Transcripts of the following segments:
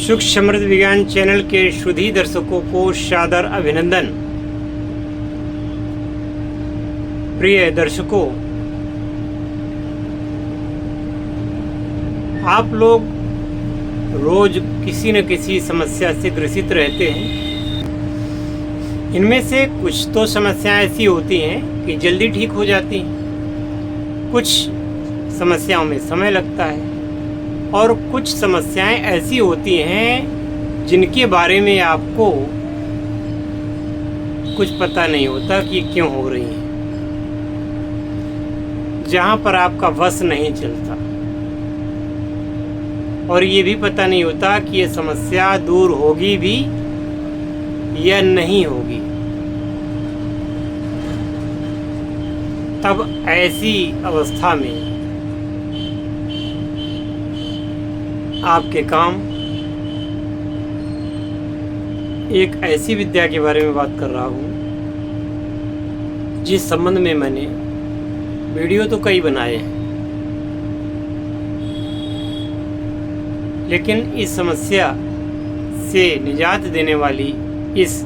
सुख समृद्ध विज्ञान चैनल के शुद्धि दर्शकों को सादर अभिनंदन। प्रिय दर्शकों, आप लोग रोज किसी न किसी समस्या से ग्रसित रहते हैं। इनमें से कुछ तो समस्याएं ऐसी होती हैं कि जल्दी ठीक हो जाती हैं, कुछ समस्याओं में समय लगता है और कुछ समस्याएं ऐसी होती हैं जिनके बारे में आपको कुछ पता नहीं होता कि क्यों हो रही हैं, जहां पर आपका वश नहीं चलता और ये भी पता नहीं होता कि ये समस्या दूर होगी भी या नहीं होगी। तब ऐसी अवस्था में आपके काम एक ऐसी विद्या के बारे में बात कर रहा हूँ जिस संबंध में मैंने वीडियो तो कई बनाए हैं, लेकिन इस समस्या से निजात देने वाली इस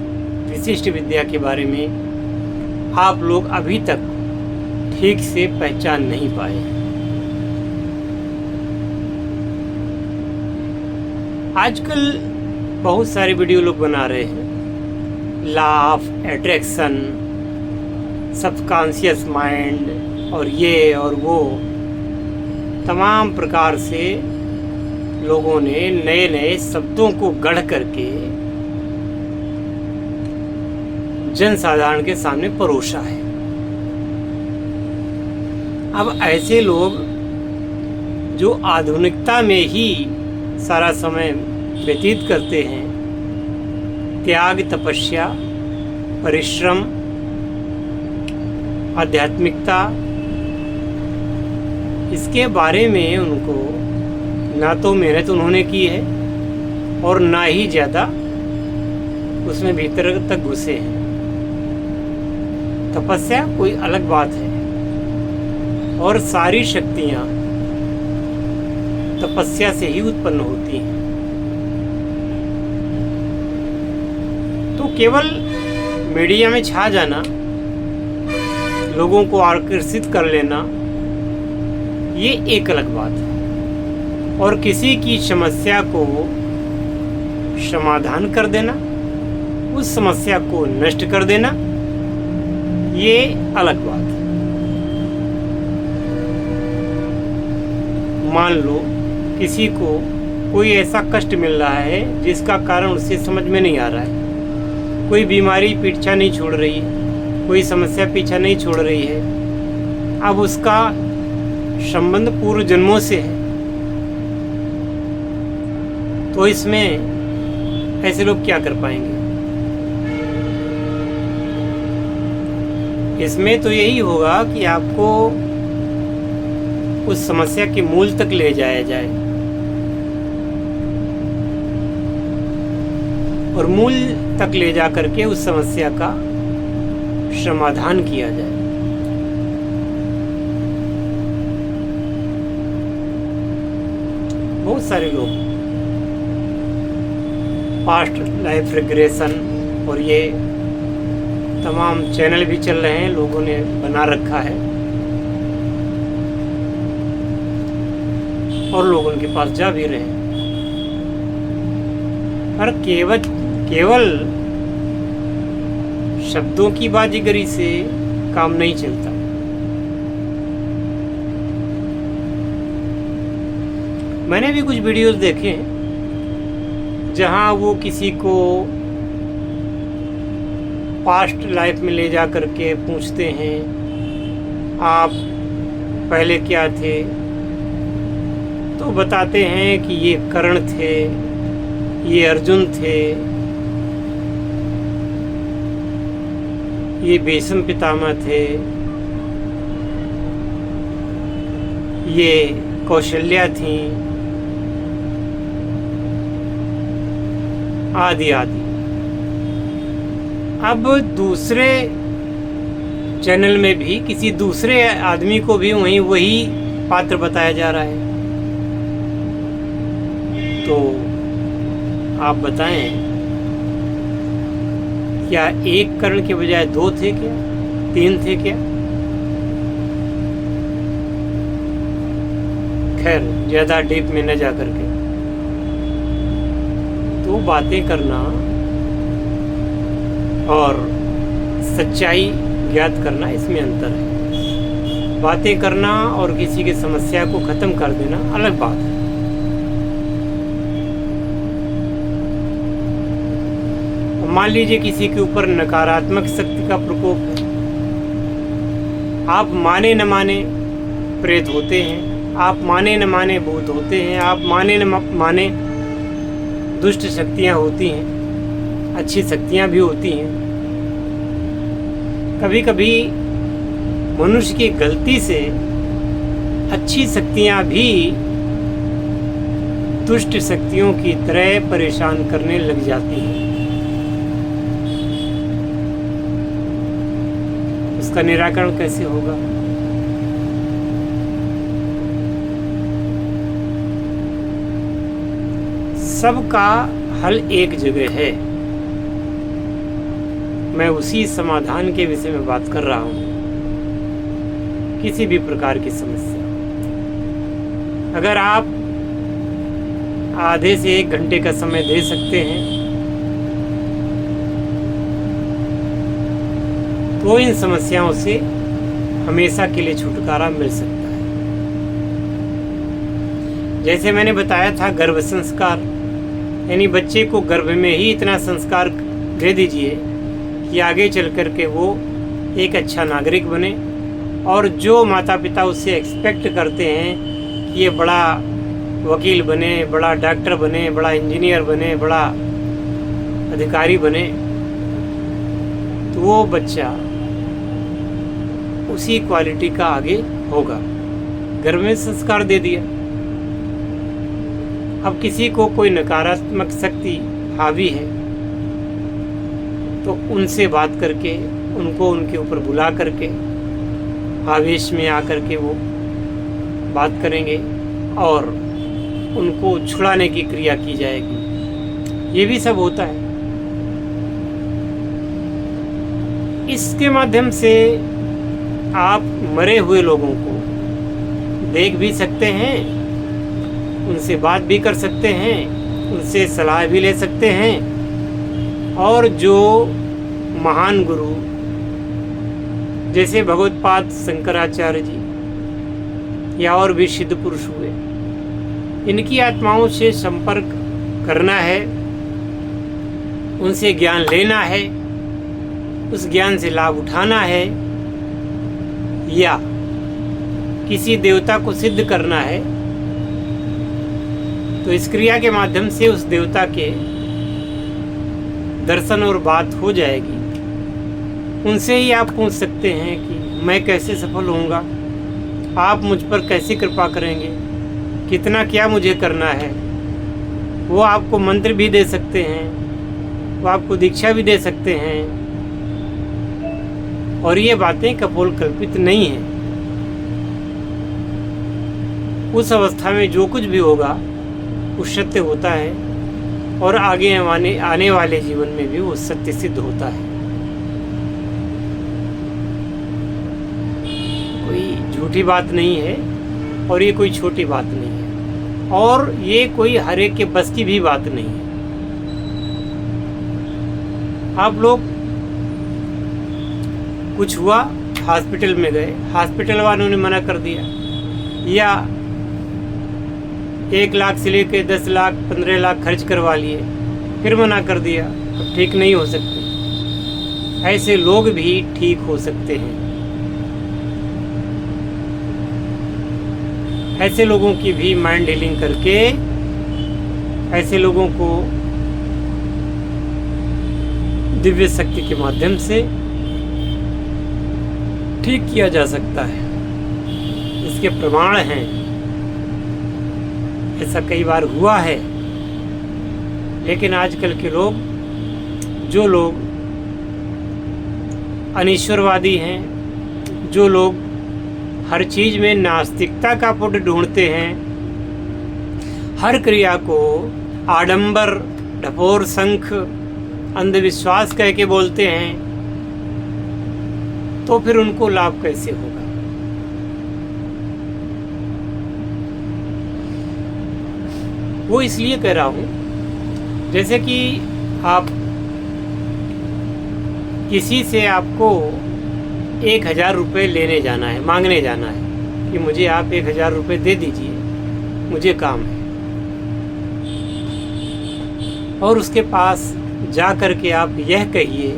विशिष्ट विद्या के बारे में आप लोग अभी तक ठीक से पहचान नहीं पाए। आजकल बहुत सारे वीडियो लोग बना रहे हैं, law of attraction, subconscious mind और ये और वो तमाम प्रकार से लोगों ने नए नए शब्दों को गढ़ करके जन साधारण के सामने परोसा है। अब ऐसे लोग जो आधुनिकता में ही सारा समय व्यतीत करते हैं, त्याग, तपस्या, परिश्रम, आध्यात्मिकता, इसके बारे में उनको ना तो मेहनत उन्होंने की है और ना ही ज़्यादा उसमें भीतर तक घुसे हैं। तपस्या कोई अलग बात है और सारी शक्तियाँ तपस्या से ही उत्पन्न होती हैं। तो केवल मीडिया में छा जाना, लोगों को आकर्षित कर लेना, ये एक अलग बात है और किसी की समस्या को समाधान कर देना, उस समस्या को नष्ट कर देना, ये अलग बात है। मान लो किसी को कोई ऐसा कष्ट मिल रहा है जिसका कारण उसे समझ में नहीं आ रहा है, कोई बीमारी पीछा नहीं छोड़ रही है, कोई समस्या पीछा नहीं छोड़ रही है, अब उसका संबंध पूर्व जन्मों से है। तो इसमें ऐसे लोग क्या कर पाएंगे? इसमें तो यही होगा कि आपको उस समस्या के मूल तक ले जाया जाए और मूल तक ले जा करके उस समस्या का समाधान किया जाए। बहुत सारे लोग पास्ट लाइफ रिग्रेशन और ये तमाम चैनल भी चल रहे हैं, लोगों ने बना रखा है और लोग उनके पास जा भी रहे हैं, पर केवल शब्दों की बाजीगरी से काम नहीं चलता। मैंने भी कुछ वीडियोस देखे जहां वो किसी को पास्ट लाइफ में ले जा करके पूछते हैं, आप पहले क्या थे? तो बताते हैं कि ये कर्ण थे, ये अर्जुन थे, ये भीष्म पितामह थे, ये कौशल्या थी, आदि आदि। अब दूसरे चैनल में भी किसी दूसरे आदमी को भी वही पात्र बताया जा रहा है। तो आप बताएं, क्या एक कर्ण के बजाय 2 थे क्या, 3 थे क्या? खैर, ज्यादा डीप में न जा करके, तो बातें करना और सच्चाई ज्ञात करना, इसमें अंतर है। बातें करना और किसी की समस्या को खत्म कर देना अलग बात है। मान लीजिए किसी के ऊपर नकारात्मक शक्ति का प्रकोप है, आप माने न माने प्रेत होते हैं, आप माने न माने भूत होते हैं, आप माने न माने दुष्ट शक्तियां होती हैं, अच्छी शक्तियां भी होती हैं। कभी कभी मनुष्य की गलती से अच्छी शक्तियां भी दुष्ट शक्तियों की तरह परेशान करने लग जाती हैं। उसका निराकरण कैसे होगा? सबका हल एक जगह है। मैं उसी समाधान के विषय में बात कर रहा हूं। किसी भी प्रकार की समस्या, अगर आप आधे से 1 घंटे का समय दे सकते हैं तो इन समस्याओं से हमेशा के लिए छुटकारा मिल सकता है। जैसे मैंने बताया था, गर्भ संस्कार, यानी बच्चे को गर्भ में ही इतना संस्कार दे दीजिए कि आगे चल कर के वो एक अच्छा नागरिक बने, और जो माता पिता उससे एक्सपेक्ट करते हैं कि ये बड़ा वकील बने, बड़ा डॉक्टर बने, बड़ा इंजीनियर बने, बड़ा अधिकारी बने, तो वो बच्चा उसी क्वालिटी का आगे होगा। घर में संस्कार दे दिया। अब किसी को कोई नकारात्मक शक्ति हावी है तो उनसे बात करके, उनको उनके ऊपर बुला करके, आवेश में आकर के वो बात करेंगे और उनको छुड़ाने की क्रिया की जाएगी। ये भी सब होता है। इसके माध्यम से आप मरे हुए लोगों को देख भी सकते हैं, उनसे बात भी कर सकते हैं, उनसे सलाह भी ले सकते हैं, और जो महान गुरु जैसे भगवत्पाद शंकराचार्य जी या और भी सिद्ध पुरुष हुए, इनकी आत्माओं से संपर्क करना है, उनसे ज्ञान लेना है, उस ज्ञान से लाभ उठाना है, या किसी देवता को सिद्ध करना है, तो इस क्रिया के माध्यम से उस देवता के दर्शन और बात हो जाएगी। उनसे ही आप पूछ सकते हैं कि मैं कैसे सफल होऊंगा, आप मुझ पर कैसे कृपा करेंगे, कितना क्या मुझे करना है। वो आपको मंत्र भी दे सकते हैं, वो आपको दीक्षा भी दे सकते हैं, और ये बातें कपोल कल्पित नहीं हैं। उस अवस्था में जो कुछ भी होगा वो सत्य होता है, और आगे आने वाले जीवन में भी वो सत्य सिद्ध होता है। कोई झूठी बात नहीं है और ये कोई छोटी बात नहीं है, और ये कोई हर एक के बस की भी बात नहीं है। आप लोग कुछ हुआ, हॉस्पिटल में गए, हॉस्पिटल वालों ने मना कर दिया, या 1 लाख से लेकर 10 लाख 15 लाख खर्च करवा लिए, फिर मना कर दिया, अब ठीक नहीं हो सकते। ऐसे लोग भी ठीक हो सकते हैं। ऐसे लोगों की भी माइंड हीलिंग करके ऐसे लोगों को दिव्य शक्ति के माध्यम से ठीक किया जा सकता है। इसके प्रमाण हैं, ऐसा कई बार हुआ है। लेकिन आजकल के लोग, जो लोग अनीश्वरवादी हैं, जो लोग हर चीज में नास्तिकता का पुट ढूंढते हैं, हर क्रिया को आडंबर ढपोर शंख अंधविश्वास कह के बोलते हैं, तो फिर उनको लाभ कैसे होगा? वो इसलिए कह रहा हूं, जैसे कि आप किसी से आपको 1000 रुपये लेने जाना है, मांगने जाना है कि मुझे आप 1000 रुपये दे दीजिए, मुझे काम है, और उसके पास जा कर के आप यह कहिए,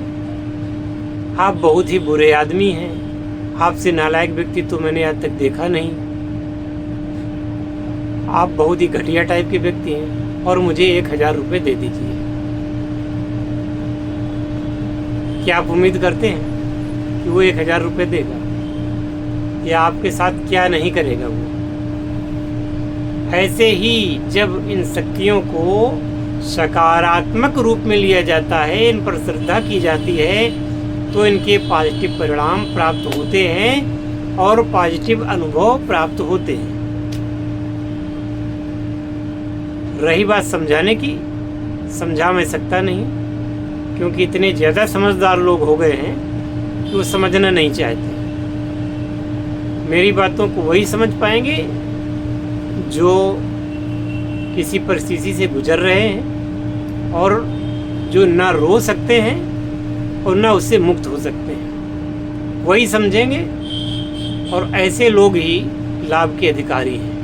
आप बहुत ही बुरे आदमी हैं, आपसे नालायक व्यक्ति तो मैंने आज तक देखा नहीं, आप बहुत ही घटिया टाइप के व्यक्ति हैं और मुझे 1000 रुपये दे दीजिए। क्या आप उम्मीद करते हैं कि वो 1000 रुपये देगा? या आपके साथ क्या नहीं करेगा वो? ऐसे ही जब इन शक्तियों को सकारात्मक रूप में लिया जाता है, इन पर श्रद्धा की जाती है, तो इनके पॉजिटिव परिणाम प्राप्त होते हैं और पॉजिटिव अनुभव प्राप्त होते हैं। रही बात समझाने की, समझा मैं सकता नहीं, क्योंकि इतने ज़्यादा समझदार लोग हो गए हैं कि वो समझना नहीं चाहते। मेरी बातों को वही समझ पाएंगे जो किसी परिस्थिति से गुजर रहे हैं और जो ना रो सकते हैं और ना उससे मुक्त हो सकते हैं, वही समझेंगे, और ऐसे लोग ही लाभ के अधिकारी हैं।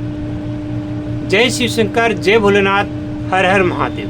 जय शिव शंकर, जय भोलेनाथ, हर हर महादेव।